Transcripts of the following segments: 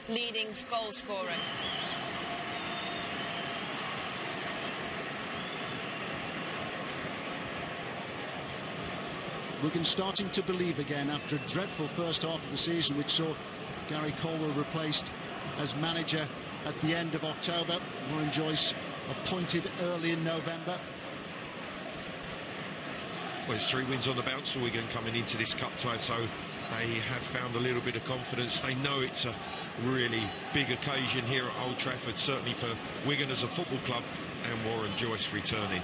leading goal scorer. Wigan starting to believe again after a dreadful first half of the season, which saw Gary Caldwell replaced as manager at the end of October. Warren Joyce appointed early in November. Well, it's 3 wins on the bounce for Wigan coming into this cup tie, so they have found a little bit of confidence. They know it's a really big occasion here at Old Trafford, certainly for Wigan as a football club, and Warren Joyce returning.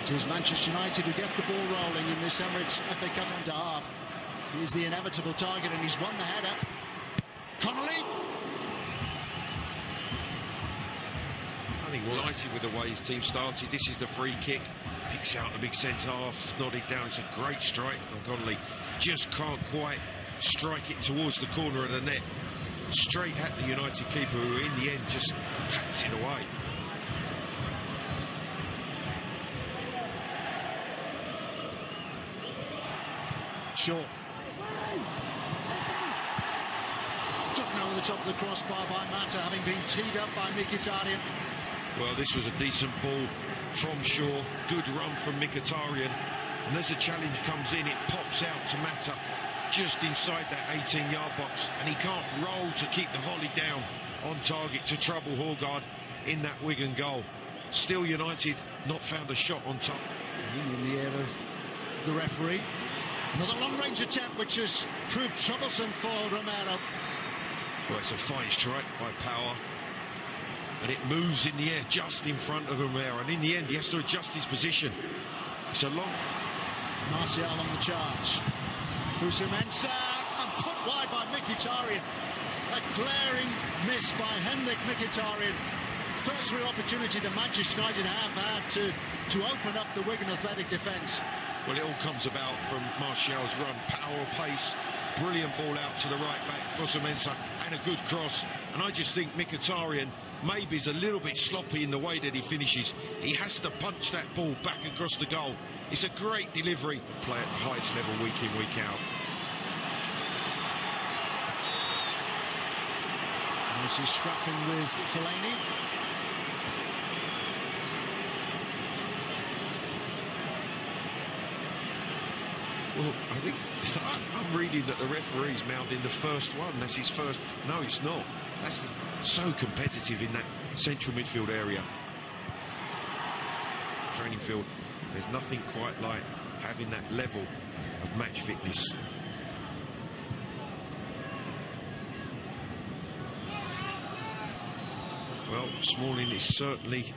It is Manchester United who get the ball rolling in this Emirates FA Cup on half. He's the inevitable target, and he's won the header. Connolly. I think delighted with the way his team started. This is the free kick. Picks out the big centre half. He's nodded down. It's a great strike from Connolly. Just can't quite strike it towards the corner of the net. Straight at the United keeper, who in the end just pats it away. Shaw. Dropping over the top of the crossbar by Mata, having been teed up by Mkhitaryan. Well, this was a decent ball from Shaw. Good run from Mkhitaryan. And as the challenge comes in, it pops out to Mata just inside that 18-yard box. And he can't roll to keep the volley down on target to trouble Horgard in that Wigan goal. Still United not found a shot on top. In the ear of the referee. Another long-range attempt, which has proved troublesome for Romero. Well, it's a fine strike by Power. And it moves in the air just in front of Romero. And in the end, he has to adjust his position. It's a long... Martial on the charge. Fusumensa, and put wide by Mkhitaryan. A glaring miss by Henrik Mkhitaryan. First real opportunity that Manchester United have had to open up the Wigan Athletic defence. Well, it all comes about from Martial's run. Power, pace, brilliant ball out to the right back, Fusumensa, and a good cross. And I just think Mkhitaryan maybe is a little bit sloppy in the way that he finishes. He has to punch that ball back across the goal. It's a great delivery. Play at the highest level week in, week out. And this is scrapping with Fellaini. Well, I think I'm reading that the referee's mouthing the first one. That's his first. No, it's not. That's so competitive in that central midfield area. Training field. There's nothing quite like having that level of match fitness. Well, Smalling is certainly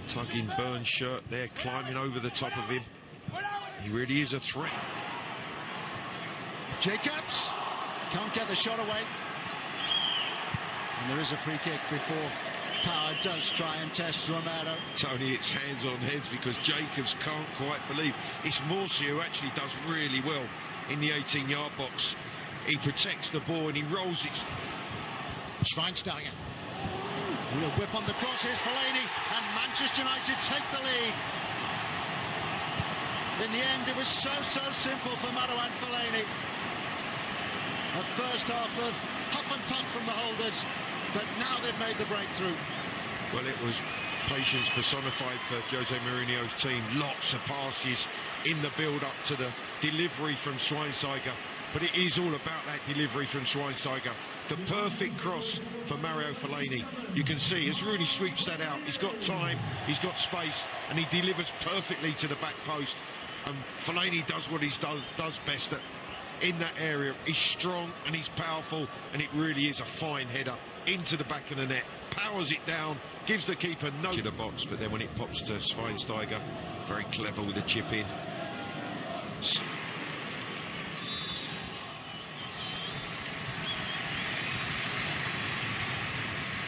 tugging Burns' shirt there, climbing over the top of him. He really is a threat. Jacobs can't get the shot away. And there is a free kick before Power does try and test Romero. Tony, it's hands on heads because Jacobs can't quite believe. It's Morsi who actually does really well in the 18-yard box. He protects the ball and he rolls it. Schweinsteiger. Real whip on the cross. Here's Fellaini, and Manchester United take the lead. In the end, it was so simple for Marouane Fellaini. A first half of huff and puff from the holders, but now they've made the breakthrough. Well, it was patience personified for Jose Mourinho's team. Lots of passes in the build-up to the delivery from Schweinsteiger. But it is all about that delivery from Schweinsteiger. The perfect cross for Mario Fellaini. You can see as Rooney sweeps that out. He's got time, he's got space, and he delivers perfectly to the back post. And Fellaini does what he does best in that area. He's strong and he's powerful, and it really is a fine header into the back of the net. Powers it down, gives the keeper no to the box, but then when it pops to Schweinsteiger, very clever with the chip in.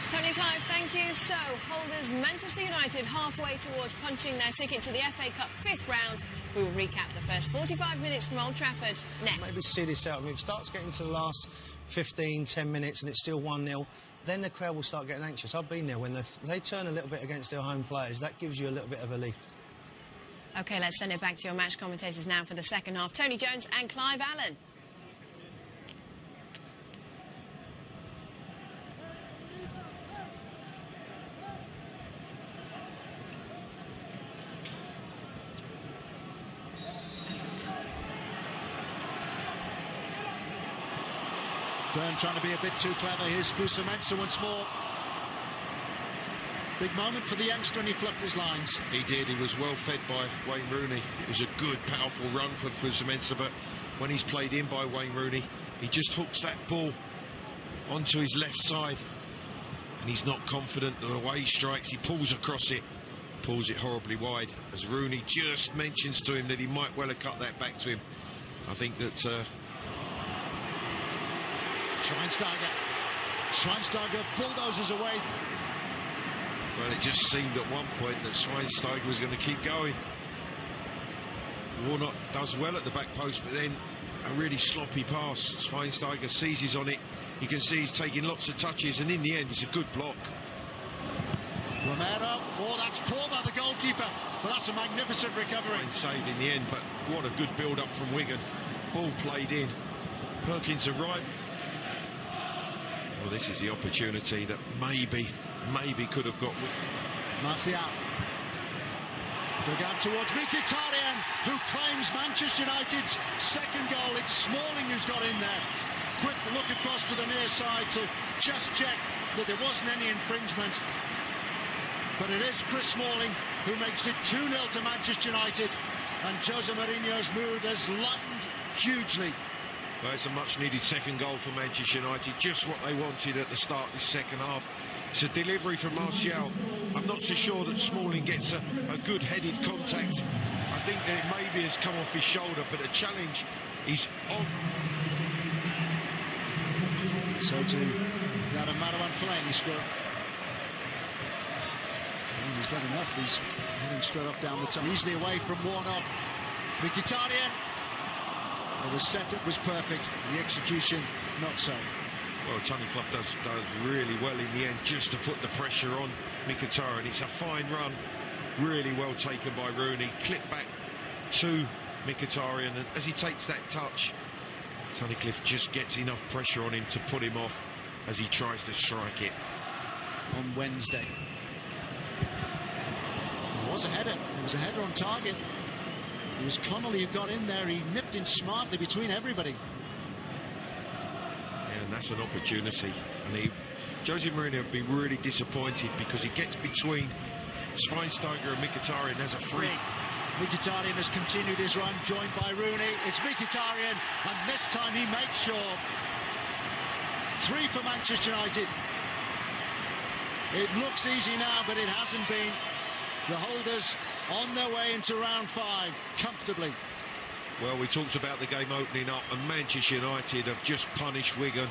Tony Clive, thank you. So, holders Manchester United halfway towards punching their ticket to the FA Cup 5th round. We will recap the first 45 minutes from Old Trafford next. Maybe see this out. I mean, if it starts getting to the last 15, 10 minutes and it's still 1-0, then the crowd will start getting anxious. I've been there. When they turn a little bit against their home players, that gives you a little bit of relief. OK, let's send it back to your match commentators now for the second half. Tony Jones and Clive Allen. Byrne trying to be a bit too clever. Here's Fusa once more. Big moment for the youngster, and he fluffed his lines. He did. He was well fed by Wayne Rooney. It was a good, powerful run from Fusa, but when he's played in by Wayne Rooney, he just hooks that ball onto his left side, and he's not confident that the way he strikes, he pulls across it, pulls it horribly wide, as Rooney just mentions to him that he might well have cut that back to him. I think that... Schweinsteiger bulldozes away. Well, it just seemed at one point that Schweinsteiger was going to keep going. Warnock does well at the back post, but then a really sloppy pass. Schweinsteiger seizes on it. You can see he's taking lots of touches, and in the end, it's a good block. Romero, oh, that's poor by the goalkeeper, but that's a magnificent recovery. And saved in the end, but what a good build-up from Wigan. Ball played in. Perkins arrived. Well, this is the opportunity that maybe could have got... Martial. Look out towards M.MKHITARYAN, who claims Manchester United's second goal. It's Smalling who's got in there. Quick look across to the near side to just check that there wasn't any infringement. But it is Chris Smalling who makes it 2-0 to Manchester United. And Jose Mourinho's mood has lightened hugely. Well, it's a much-needed second goal for Manchester United. Just what they wanted at the start of the second half. It's a delivery from Martial. I'm not so sure that Smalling gets a good headed contact. I think that it maybe has come off his shoulder, but the challenge is on. So to that of Marouane Fellaini score. He's done enough. He's heading straight up down the top. Easily away from Warnock. M.MKHITARYAN. Well, the setup was perfect. The execution, not so. Well, Tony Clough does really well in the end just to put the pressure on M.MKHITARYAN. It's a fine run, really well taken by Rooney. Clip back to M.MKHITARYAN, and as he takes that touch, Tony Clough just gets enough pressure on him to put him off as he tries to strike it. On Wednesday. It was a header. It was a header on target. It was Connolly who got in there. He nipped in smartly between everybody. And that's an opportunity, and Jose Mourinho would be really disappointed because he gets between Schweinsteiger and M.MKHITARYAN as a free. M.MKHITARYAN has continued his run, joined by Rooney. It's M.MKHITARYAN, and this time he makes sure. 3 for Manchester United. It looks easy now, but it hasn't been. The holders on their way into round 5 comfortably. Well, we talked about the game opening up, and Manchester United have just punished Wigan.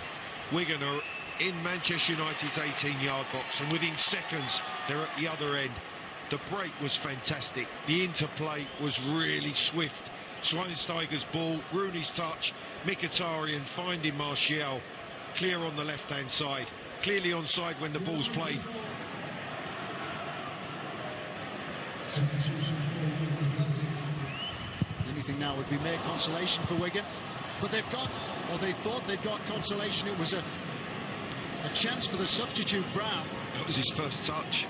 Wigan are in Manchester United's 18-yard box, and within seconds, they're at the other end. The break was fantastic. The interplay was really swift. Schweinsteiger's ball, Rooney's touch, M.MKHITARYAN finding Martial, clear on the left-hand side, clearly onside when the ball's played. Anything now would be mere consolation for Wigan, but they've got, or they thought they'd got consolation. It was a chance for the substitute Brown. That was his first touch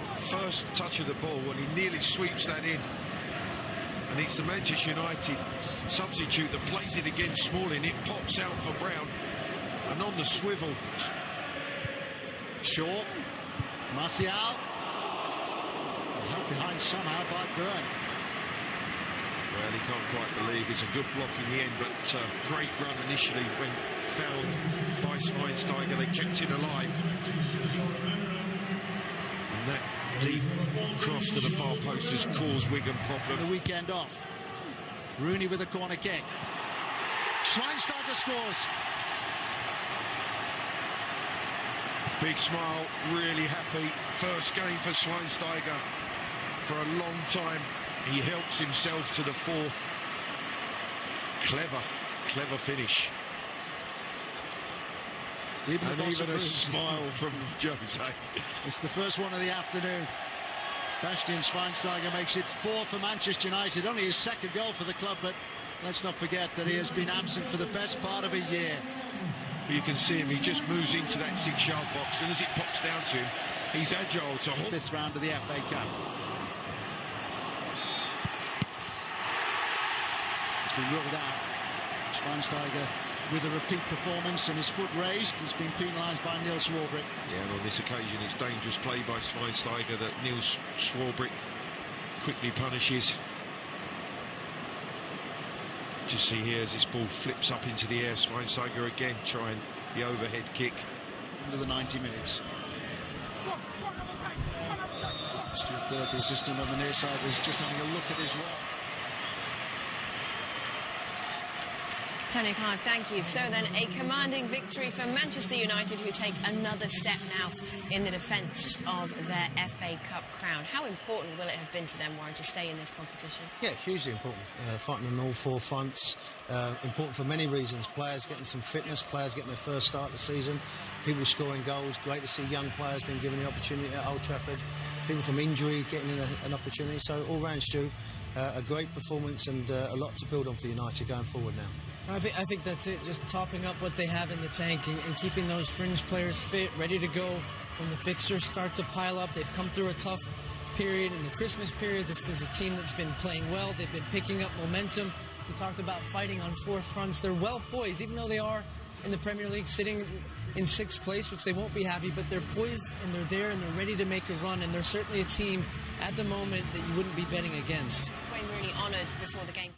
of the ball, and he nearly sweeps that in. And it's the Manchester United substitute that plays it against Smalling. It pops out for Brown, and on the swivel. Shaw, Martial, held behind somehow by Byrne. Well, he can't quite believe it's a good block in the end, but great run initially when fouled by Schweinsteiger. They kept it alive. And that deep cross to the far post has caused Wigan problems. The weekend off. Rooney with a corner kick. Schweinsteiger scores. Big smile, really happy. First game for Schweinsteiger for a long time. He helps himself to the 4th. Clever finish. Even a smile from Jose. It's the first one of the afternoon. Bastian Schweinsteiger makes it 4 for Manchester United. Only his second goal for the club, but let's not forget that he has been absent for the best part of a year. You can see him, he just moves into that 6-yard box, and as it pops down to him, he's agile to hold. 5th round of the FA Cup. It's been ruled out. Schweinsteiger with a repeat performance and his foot raised has been penalised by Neil Swarbrick. Yeah, and on this occasion it's dangerous play by Schweinsteiger that Neil Swarbrick quickly punishes. Just see here as this ball flips up into the air, Schweinsteiger again trying the overhead kick. Under the 90 minutes. Stuart Burke, the assistant on the near side, was just having a look at his watch. Tony Clive, thank you. So then, a commanding victory for Manchester United, who take another step now in the defence of their FA Cup crown. How important will it have been to them, Warren, to stay in this competition? Yeah, hugely important. Fighting on all 4 fronts. Important for many reasons. Players getting some fitness, players getting their first start of the season, people scoring goals. Great to see young players being given the opportunity at Old Trafford. People from injury getting an opportunity. So all round, Stu, a great performance and a lot to build on for United going forward now. I think that's it, just topping up what they have in the tank and keeping those fringe players fit, ready to go when the fixtures start to pile up. They've come through a tough period in the Christmas period. This is a team that's been playing well. They've been picking up momentum. We talked about fighting on 4 fronts. They're well poised, even though they are in the Premier League sitting in 6th place, which they won't be happy, but they're poised and they're there and they're ready to make a run, and they're certainly a team at the moment that you wouldn't be betting against. Wayne Rooney honoured before the game.